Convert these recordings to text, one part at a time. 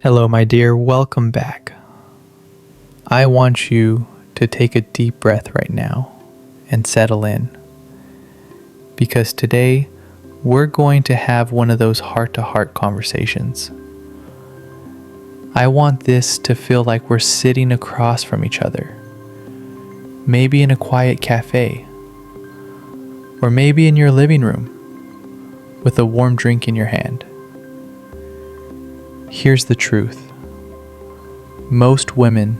Hello, my dear. Welcome back. I want you to take a deep breath right now and settle in. Because today, we're going to have one of those heart-to-heart conversations. I want this to feel like we're sitting across from each other. Maybe in a quiet cafe. Or maybe in your living room with a warm drink in your hand. Here's the truth. Most women,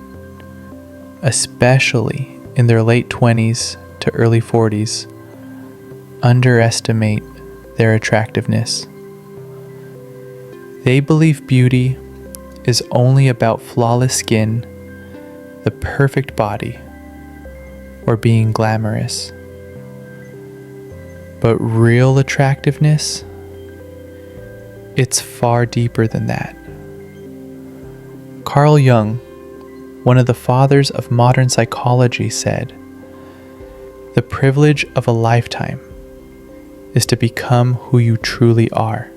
especially in their late 20s to early 40s, underestimate their attractiveness. They believe beauty is only about flawless skin, the perfect body, or being glamorous. But real attractiveness, it's far deeper than that. Carl Jung, one of the fathers of modern psychology, said, "The privilege of a lifetime is to become who you truly are."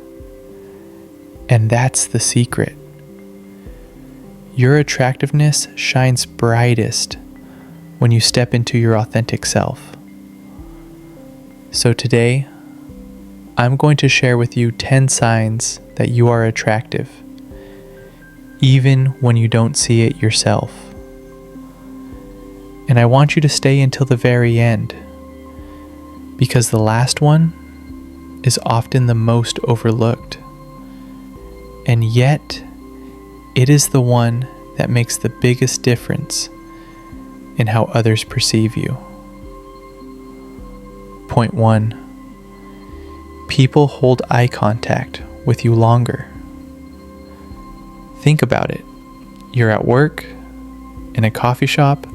And that's the secret. Your attractiveness shines brightest when you step into your authentic self. So today, I'm going to share with you 10 signs that you are attractive, even when you don't see it yourself. And I want you to stay until the very end, because the last one is often the most overlooked. And yet, it is the one that makes the biggest difference in how others perceive you. Point 1. People hold eye contact with you longer. Think about it. You're at work, in a coffee shop,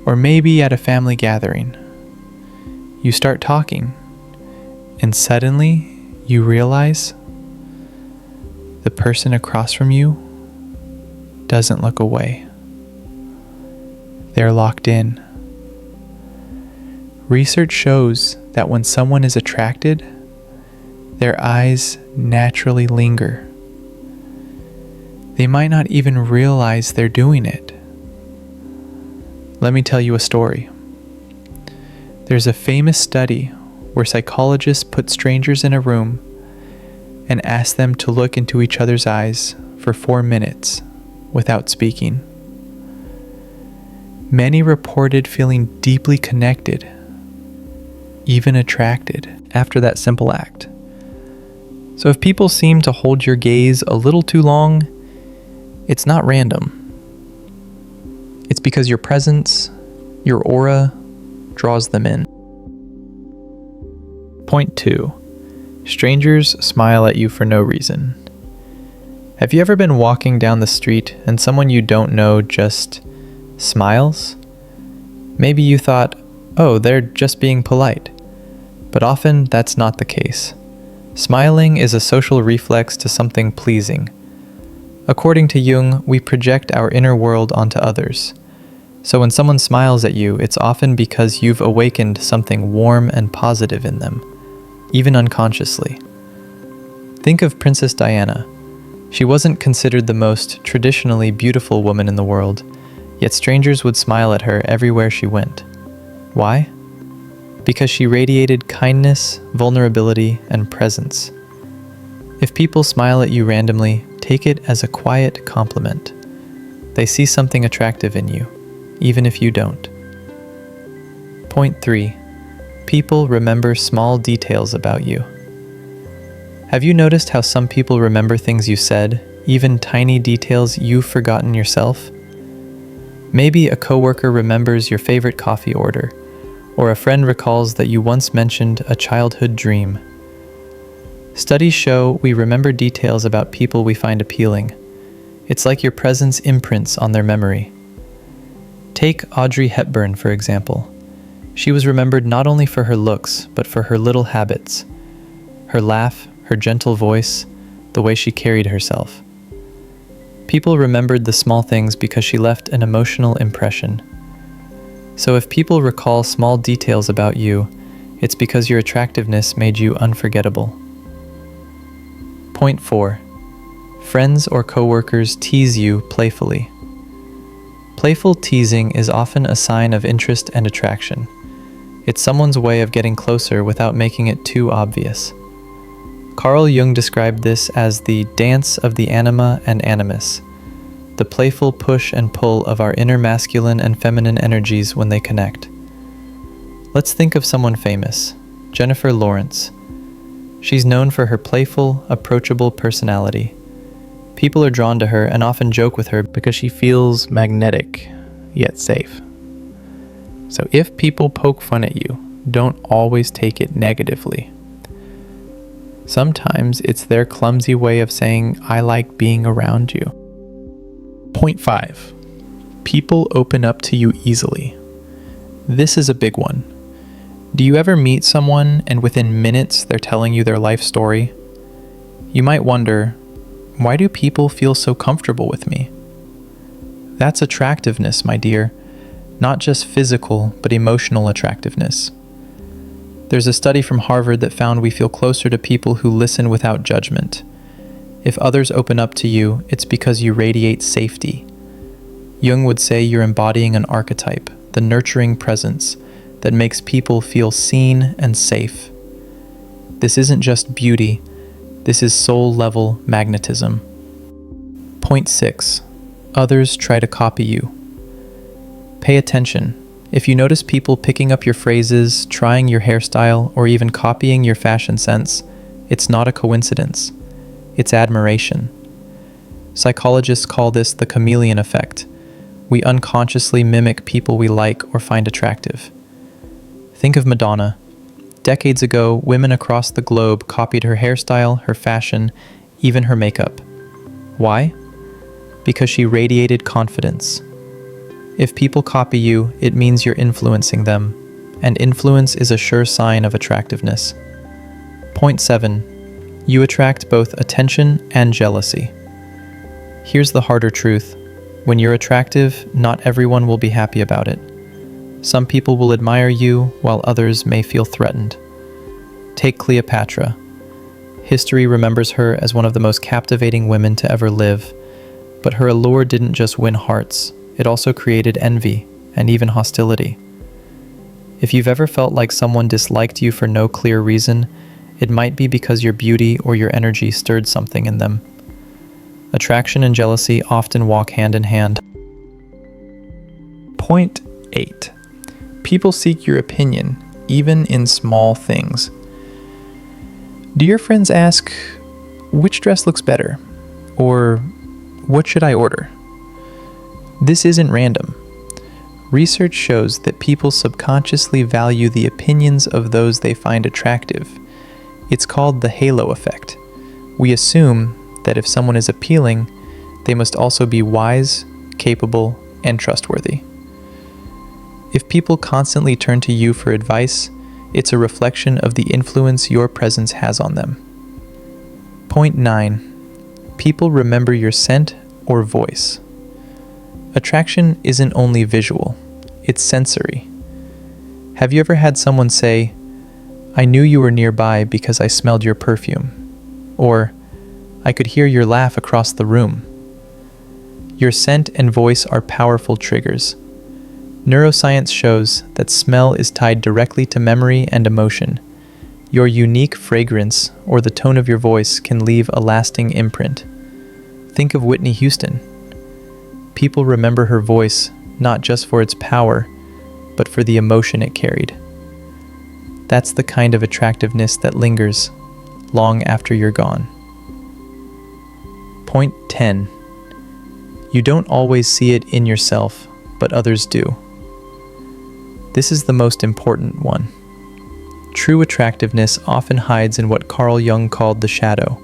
or maybe at a family gathering. You start talking, and suddenly you realize the person across from you doesn't look away. They're locked in. Research shows that when someone is attracted, their eyes naturally linger. They might not even realize they're doing it. Let me tell you a story. There's a famous study where psychologists put strangers in a room and asked them to look into each other's eyes for 4 minutes without speaking. Many reported feeling deeply connected, even attracted, after that simple act. So if people seem to hold your gaze a little too long, it's not random. It's because your presence, your aura, draws them in. Point 2. Strangers smile at you for no reason. Have you ever been walking down the street and someone you don't know just smiles? Maybe you thought, oh, they're just being polite. But often that's not the case. Smiling is a social reflex to something pleasing. According to Jung, we project our inner world onto others. So when someone smiles at you, it's often because you've awakened something warm and positive in them, even unconsciously. Think of Princess Diana. She wasn't considered the most traditionally beautiful woman in the world, yet strangers would smile at her everywhere she went. Why? Because she radiated kindness, vulnerability, and presence. If people smile at you randomly, take it as a quiet compliment. They see something attractive in you, even if you don't. Point 3. People remember small details about you. Have you noticed how some people remember things you said, even tiny details you've forgotten yourself? Maybe a coworker remembers your favorite coffee order, or a friend recalls that you once mentioned a childhood dream. Studies show we remember details about people we find appealing. It's like your presence imprints on their memory. Take Audrey Hepburn, for example. She was remembered not only for her looks, but for her little habits. Her laugh, her gentle voice, the way she carried herself. People remembered the small things because she left an emotional impression. So if people recall small details about you, it's because your attractiveness made you unforgettable. Point 4. Friends or coworkers tease you playfully. Playful teasing is often a sign of interest and attraction. It's someone's way of getting closer without making it too obvious. Carl Jung described this as the dance of the anima and animus, the playful push and pull of our inner masculine and feminine energies when they connect. Let's think of someone famous, Jennifer Lawrence. She's known for her playful, approachable personality. People are drawn to her and often joke with her because she feels magnetic, yet safe. So if people poke fun at you, don't always take it negatively. Sometimes it's their clumsy way of saying, "I like being around you." Point 5. People open up to you easily. This is a big one. Do you ever meet someone and within minutes they're telling you their life story? You might wonder, why do people feel so comfortable with me? That's attractiveness, my dear. Not just physical, but emotional attractiveness. There's a study from Harvard that found we feel closer to people who listen without judgment. If others open up to you, it's because you radiate safety. Jung would say you're embodying an archetype, the nurturing presence that makes people feel seen and safe. This isn't just beauty, this is soul-level magnetism. Point 6. Others try to copy you. Pay attention. If you notice people picking up your phrases, trying your hairstyle, or even copying your fashion sense, it's not a coincidence. It's admiration. Psychologists call this the chameleon effect. We unconsciously mimic people we like or find attractive. Think of Madonna. Decades ago, women across the globe copied her hairstyle, her fashion, even her makeup. Why? Because she radiated confidence. If people copy you, it means you're influencing them, and influence is a sure sign of attractiveness. Point 7. You attract both attention and jealousy. Here's the harder truth. When you're attractive, not everyone will be happy about it. Some people will admire you, while others may feel threatened. Take Cleopatra. History remembers her as one of the most captivating women to ever live, but her allure didn't just win hearts. It also created envy and even hostility. If you've ever felt like someone disliked you for no clear reason, it might be because your beauty or your energy stirred something in them. Attraction and jealousy often walk hand in hand. Point 8. People seek your opinion, even in small things. Do your friends ask, "Which dress looks better?" Or, "What should I order?" This isn't random. Research shows that people subconsciously value the opinions of those they find attractive. It's called the halo effect. We assume that if someone is appealing, they must also be wise, capable, and trustworthy. If people constantly turn to you for advice, it's a reflection of the influence your presence has on them. Point 9. People remember your scent or voice. Attraction isn't only visual, it's sensory. Have you ever had someone say, "I knew you were nearby because I smelled your perfume," or "I could hear your laugh across the room"? Your scent and voice are powerful triggers. Neuroscience shows that smell is tied directly to memory and emotion. Your unique fragrance or the tone of your voice can leave a lasting imprint. Think of Whitney Houston. People remember her voice not just for its power, but for the emotion it carried. That's the kind of attractiveness that lingers long after you're gone. Point 10. You don't always see it in yourself, but others do. This is the most important one. True attractiveness often hides in what Carl Jung called the shadow,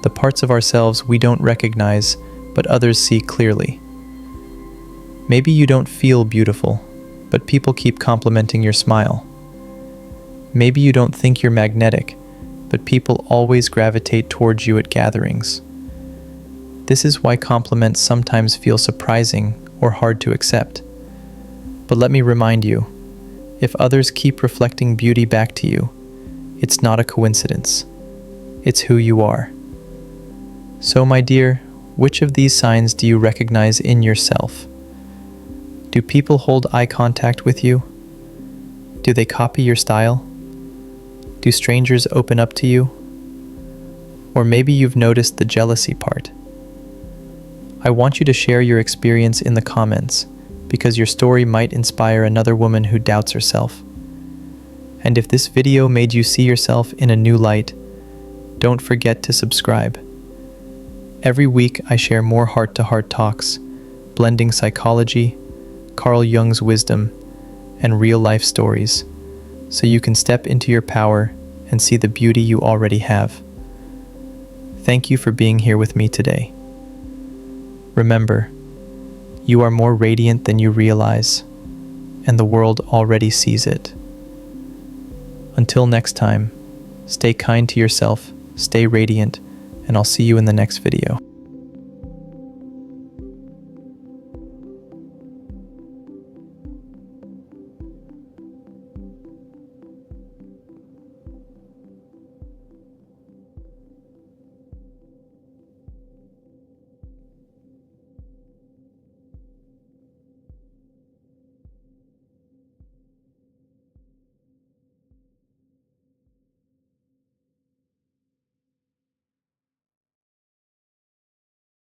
the parts of ourselves we don't recognize, but others see clearly. Maybe you don't feel beautiful, but people keep complimenting your smile. Maybe you don't think you're magnetic, but people always gravitate towards you at gatherings. This is why compliments sometimes feel surprising or hard to accept. But let me remind you, if others keep reflecting beauty back to you, it's not a coincidence. It's who you are. So, my dear, which of these signs do you recognize in yourself? Do people hold eye contact with you? Do they copy your style? Do strangers open up to you? Or maybe you've noticed the jealousy part. I want you to share your experience in the comments, because your story might inspire another woman who doubts herself. And if this video made you see yourself in a new light, don't forget to subscribe. Every week I share more heart-to-heart talks, blending psychology, Carl Jung's wisdom, and real-life stories, so you can step into your power and see the beauty you already have. Thank you for being here with me today. Remember, you are more radiant than you realize, and the world already sees it. Until next time, stay kind to yourself, stay radiant, and I'll see you in the next video.